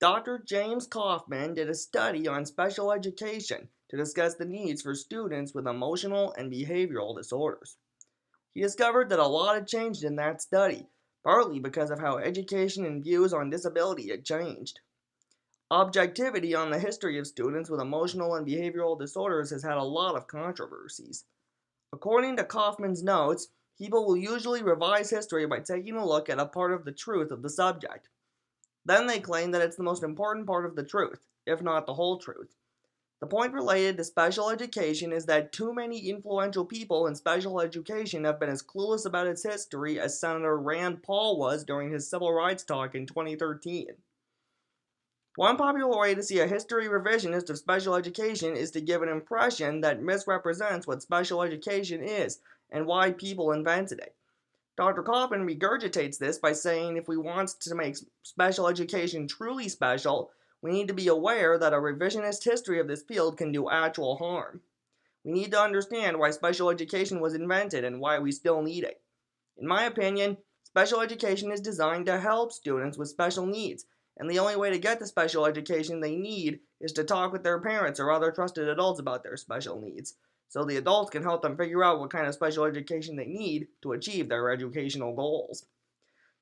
Dr. James Kaufman did a study on special education to discuss the needs for students with emotional and behavioral disorders. He discovered that a lot had changed in that study, partly because of how education and views on disability had changed. Objectivity on the history of students with emotional and behavioral disorders has had a lot of controversies. According to Kaufman's notes, people will usually revise history by taking a look at a part of the truth of the subject. Then they claim that it's the most important part of the truth, if not the whole truth. The point related to special education is that too many influential people in special education have been as clueless about its history as Senator Rand Paul was during his civil rights talk in 2013. One popular way to see a history revisionist of special education is to give an impression that misrepresents what special education is and why people invented it. Dr. Kaufman regurgitates this by saying if we want to make special education truly special, we need to be aware that a revisionist history of this field can do actual harm. We need to understand why special education was invented and why we still need it. In my opinion, special education is designed to help students with special needs, and the only way to get the special education they need is to talk with their parents or other trusted adults about their special needs, so the adults can help them figure out what kind of special education they need to achieve their educational goals.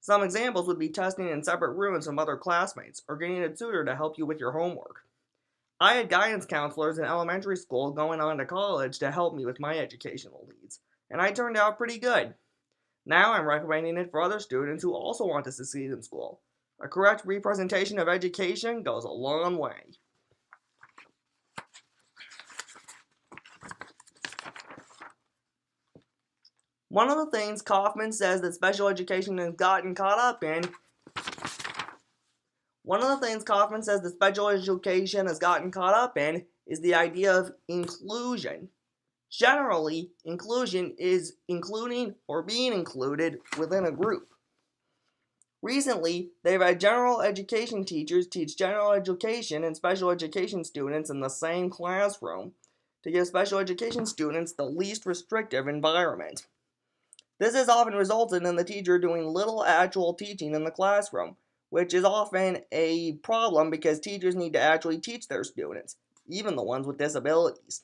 Some examples would be testing in separate rooms from other classmates, or getting a tutor to help you with your homework. I had guidance counselors in elementary school going on to college to help me with my educational needs, and I turned out pretty good. Now I'm recommending it for other students who also want to succeed in school. A correct representation of education goes a long way. One of the things Kaufman says that special education has gotten caught up in is the idea of inclusion. Generally, inclusion is including or being included within a group. Recently, they've had general education teachers teach general education and special education students in the same classroom to give special education students the least restrictive environment. This has often resulted in the teacher doing little actual teaching in the classroom, which is often a problem because teachers need to actually teach their students, even the ones with disabilities.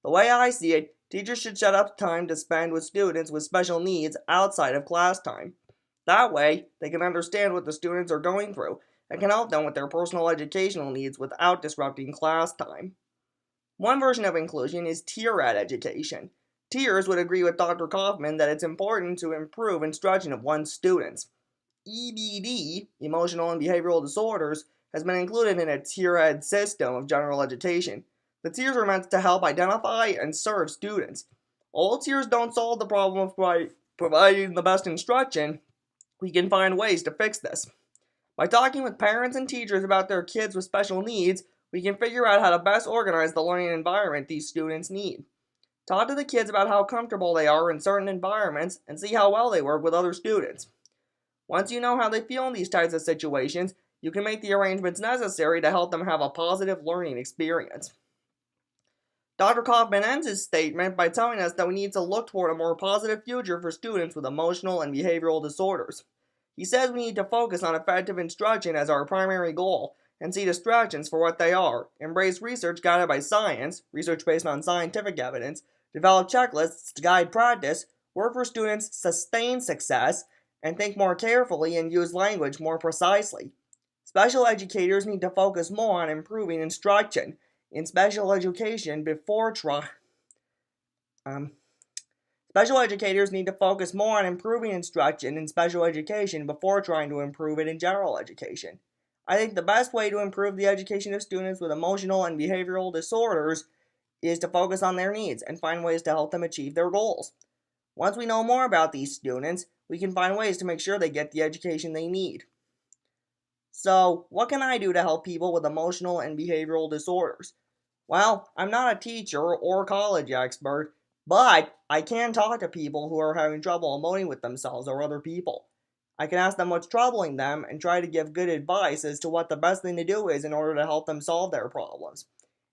The way I see it, teachers should set up time to spend with students with special needs outside of class time. That way, they can understand what the students are going through and can help them with their personal educational needs without disrupting class time. One version of inclusion is tier-ed education. Tiers would agree with Dr. Kaufman that it's important to improve instruction of one's students. EBD, emotional and behavioral disorders, has been included in a tier-ed system of general education. The tiers are meant to help identify and serve students. All tiers don't solve the problem of providing the best instruction. We can find ways to fix this. By talking with parents and teachers about their kids with special needs, we can figure out how to best organize the learning environment these students need. Talk to the kids about how comfortable they are in certain environments and see how well they work with other students. Once you know how they feel in these types of situations, you can make the arrangements necessary to help them have a positive learning experience. Dr. Kaufman ends his statement by telling us that we need to look toward a more positive future for students with emotional and behavioral disorders. He says we need to focus on effective instruction as our primary goal and see distractions for what they are, embrace research guided by science, research based on scientific evidence, develop checklists to guide practice, work for students' sustained success, and think more carefully and use language more precisely. Special educators need to focus more on improving instruction in special education before Special educators need to focus more on improving instruction in special education before trying to improve it in general education. I think the best way to improve the education of students with emotional and behavioral disorders is to focus on their needs and find ways to help them achieve their goals. Once we know more about these students, we can find ways to make sure they get the education they need. So, what can I do to help people with emotional and behavioral disorders? Well, I'm not a teacher or college expert, but I can talk to people who are having trouble emoting with themselves or other people. I can ask them what's troubling them and try to give good advice as to what the best thing to do is in order to help them solve their problems.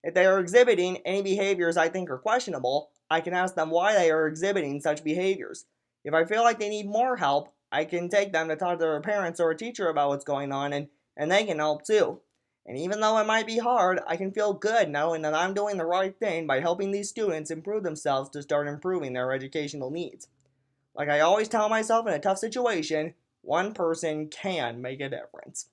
If they are exhibiting any behaviors I think are questionable, I can ask them why they are exhibiting such behaviors. If I feel like they need more help, I can take them to talk to their parents or a teacher about what's going on and and they can help too. And even though it might be hard, I can feel good knowing that I'm doing the right thing by helping these students improve themselves to start improving their educational needs. Like I always tell myself in a tough situation, one person can make a difference.